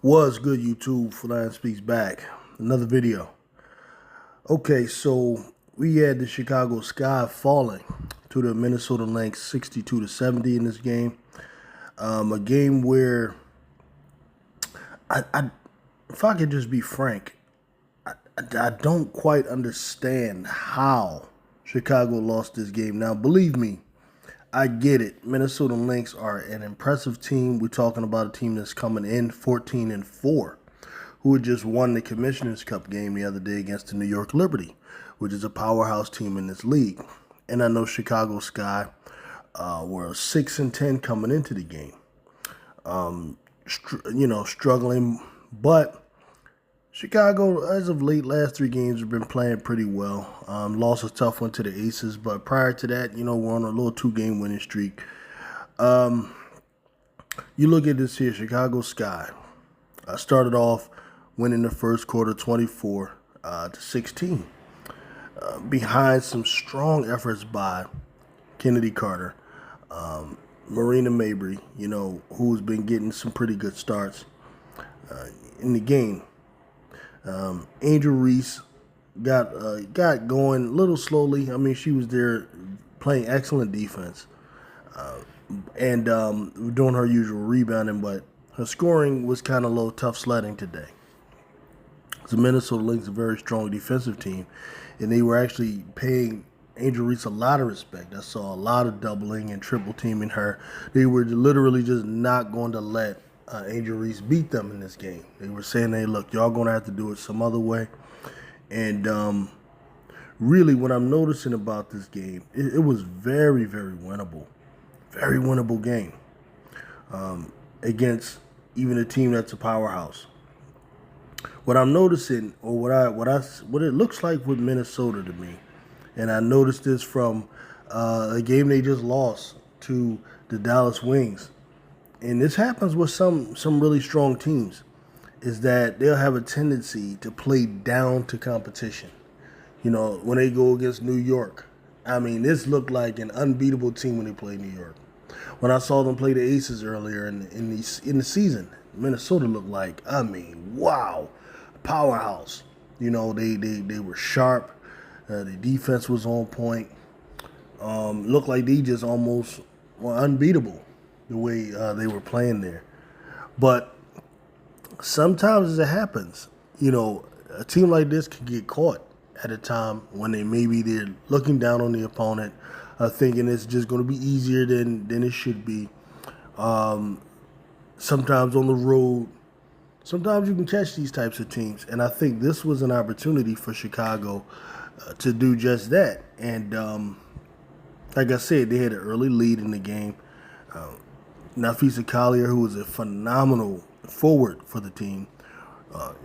Was good, YouTube? Flying Speaks back. Another video. Okay, so we had the Chicago Sky falling to the Minnesota Lynx 62-70 in this game. A game where if I could just be frank, I don't quite understand how Chicago lost this game. Now, believe me, I get it. Minnesota Lynx are an impressive team. We're talking about a team that's coming in 14-4, who had just won the Commissioner's Cup game the other day against the New York Liberty, which is a powerhouse team in this league. And I know Chicago Sky were 6-10 coming into the game. Struggling, but Chicago, as of late, last three games have been playing pretty well. Lost a tough one to the Aces, but prior to that, we're on a little 2-game winning streak. You look at this here, Chicago Sky. Started off winning the first quarter 24-16. Behind some strong efforts by Kennedy Carter, Marina Mabry, who's been getting some pretty good starts in the game. Angel Reese got going a little slowly. I mean, she was there playing excellent defense and doing her usual rebounding, but her scoring was kind of low, tough sledding today. The Minnesota Lynx, a very strong defensive team, and they were actually paying Angel Reese a lot of respect. I saw a lot of doubling and triple teaming her. They were literally just not going to let Angel Reese beat them in this game. They were saying, hey, look, y'all going to have to do it some other way. And really what I'm noticing about this game, it was very, very winnable. Very winnable game against even a team that's a powerhouse. What I'm noticing, or what it looks like with Minnesota to me, and I noticed this from a game they just lost to the Dallas Wings, and this happens with some really strong teams, is that they'll have a tendency to play down to competition. When they go against New York, I mean, this looked like an unbeatable team when they played New York. When I saw them play the Aces earlier in the season, Minnesota looked like, I mean, wow, powerhouse. They were sharp. The defense was on point. Looked like they just almost were unbeatable the way they were playing there. But sometimes as it happens, a team like this can get caught at a time when they're looking down on the opponent, thinking it's just going to be easier than it should be. Sometimes on the road, sometimes you can catch these types of teams. And I think this was an opportunity for Chicago to do just that. And like I said, they had an early lead in the game. Napheesa Collier, who was a phenomenal forward for the team.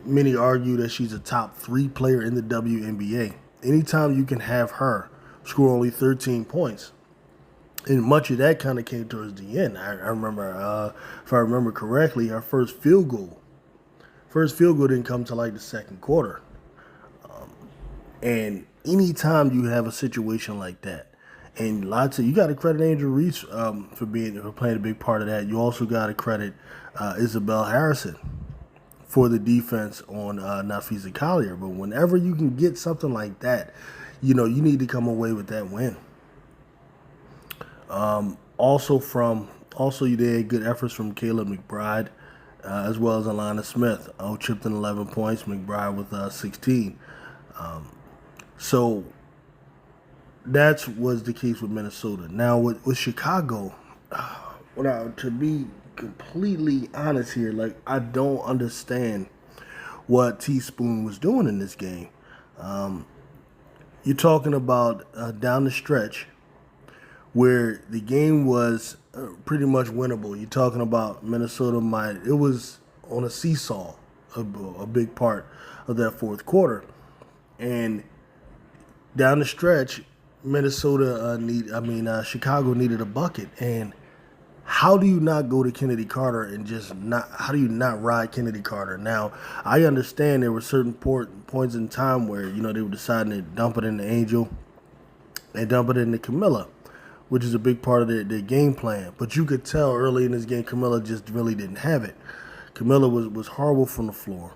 Many argue that she's a top 3 player in the WNBA. Anytime you can have her score only 13 points, and much of that kind of came towards the end. I remember, if I remember correctly, her first field goal didn't come till like the second quarter. And anytime you have a situation like that, and you got to credit Angel Reese for playing a big part of that. You also got to credit Isabel Harrison for the defense on Napheesa Collier. But whenever you can get something like that, you need to come away with that win. Also, you had good efforts from Caleb McBride, as well as Alana Smith. Chipped in 11 points, McBride with 16. So that was the case with Minnesota. Now with Chicago, to be completely honest here, like, I don't understand what Teaspoon was doing in this game. You're talking about down the stretch where the game was pretty much winnable. You're talking about Minnesota it was on a seesaw, a big part of that fourth quarter. And down the stretch, Chicago needed a bucket. And how do you not go to Kennedy Carter and how do you not ride Kennedy Carter? Now, I understand there were certain points in time where, they were deciding to dump it into Angel and dump it into Camilla, which is a big part of their game plan. But you could tell early in this game, Camilla just really didn't have it. Camilla was horrible from the floor,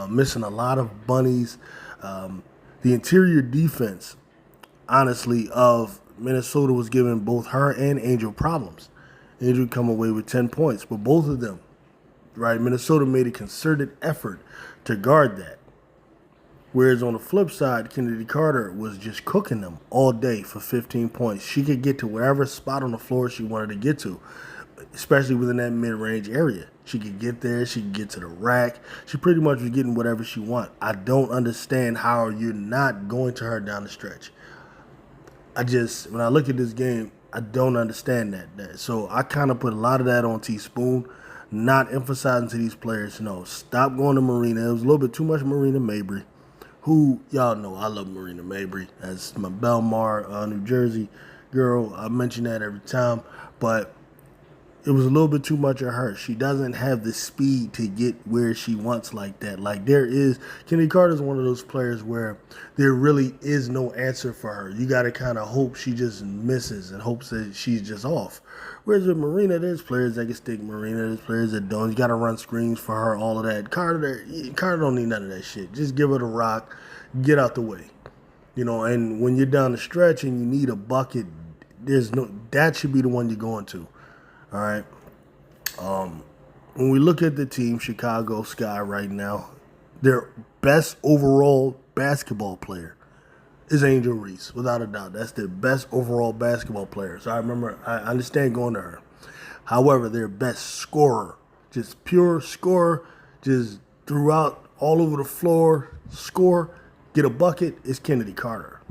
missing a lot of bunnies. The interior defense, honestly, of Minnesota was giving both her and Angel problems. Angel come away with 10 points, but both of them, right? Minnesota made a concerted effort to guard that. Whereas on the flip side, Kennedy Carter was just cooking them all day for 15 points. She could get to wherever spot on the floor she wanted to get to, especially within that mid-range area. She could get there. She could get to the rack. She pretty much was getting whatever she want. I don't understand how you're not going to her down the stretch. When I look at this game, I don't understand that. So I kind of put a lot of that on Teaspoon, not emphasizing to these players, no, stop going to Marina. It was a little bit too much Marina Mabry, who, y'all know I love Marina Mabry. That's my Belmar, New Jersey girl. I mention that every time. But it was a little bit too much of her. She doesn't have the speed to get where she wants like that. Like Kennedy Carter's one of those players where there really is no answer for her. You got to kind of hope she just misses and hopes that she's just off. Whereas with Marina, there's players that can stick Marina. There's players that don't. You got to run screens for her, all of that. Carter don't need none of that shit. Just give her the rock, get out the way. And when you're down the stretch and you need a bucket, that should be the one you're going to. All right. When we look at the team, Chicago Sky right now, their best overall basketball player is Angel Reese, without a doubt. That's their best overall basketball player. So I understand going to her. However, their best scorer, just pure scorer, just throughout all over the floor, score, get a bucket, is Kennedy Carter.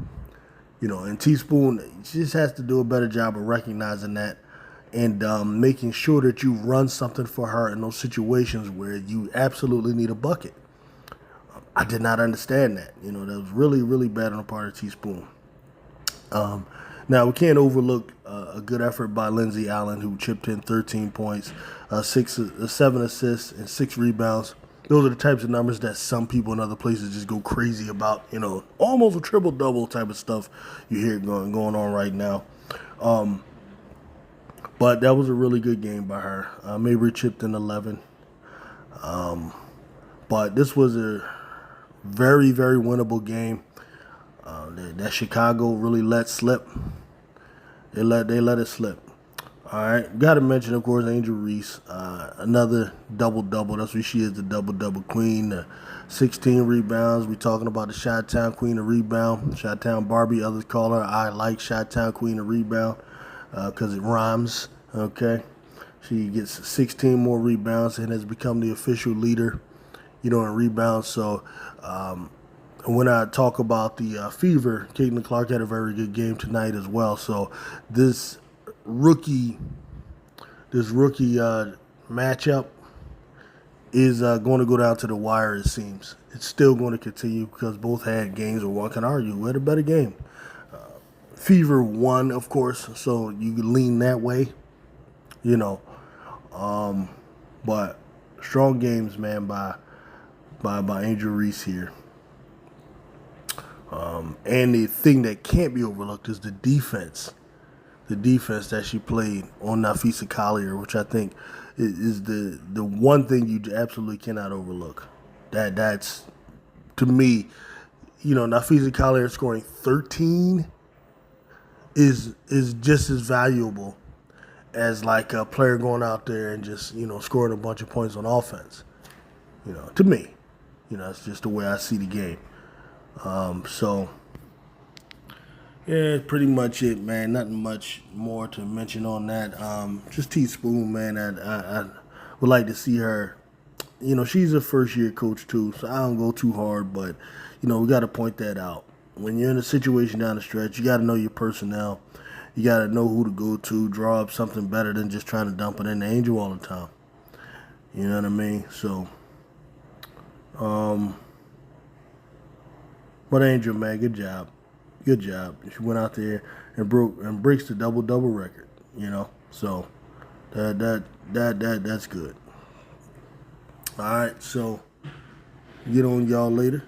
And Teaspoon just has to do a better job of recognizing that. And making sure that you run something for her in those situations where you absolutely need a bucket. I did not understand that. That was really, really bad on the part of Teaspoon. Now, we can't overlook a good effort by Lindsay Allen, who chipped in 13 points, 7 assists, and 6 rebounds. Those are the types of numbers that some people in other places just go crazy about. Almost a triple-double type of stuff you hear going on right now. But that was a really good game by her. Mabry chipped in 11. But this was a very, very winnable game that Chicago really let slip. They let it slip. All right. Got to mention, of course, Angel Reese. Another double-double. That's what she is, the double-double queen. 16 rebounds. We're talking about the Chi-Town queen of rebound. Chi-Town Barbie, others call her. I like Chi-Town queen of rebound. Because it rhymes, okay? She gets 16 more rebounds and has become the official leader, in rebounds. So when I talk about the Fever, Caitlin Clark had a very good game tonight as well. So this rookie matchup is going to go down to the wire, it seems. It's still going to continue because both had games where one can argue who had a better game. Fever won, of course, so you can lean that way, But strong games, man, by Angel Reese here. And the thing that can't be overlooked is the defense. The defense that she played on Napheesa Collier, which I think is the one thing you absolutely cannot overlook. That's, to me, Napheesa Collier scoring 13 is just as valuable as like a player going out there and just, scoring a bunch of points on offense. To me. It's just the way I see the game. So, yeah, pretty much it, man. Nothing much more to mention on that. Just Teaspoon, man. I would like to see her. She's a first-year coach, too, so I don't go too hard, but, we got to point that out. When you're in a situation down the stretch, you got to know your personnel. You got to know who to go to, draw up something better than just trying to dump it in the Angel all the time. You know what I mean? So, but Angel, man, good job. Good job. She went out there and breaks the double-double record, So, that's good. All right, so get on y'all later.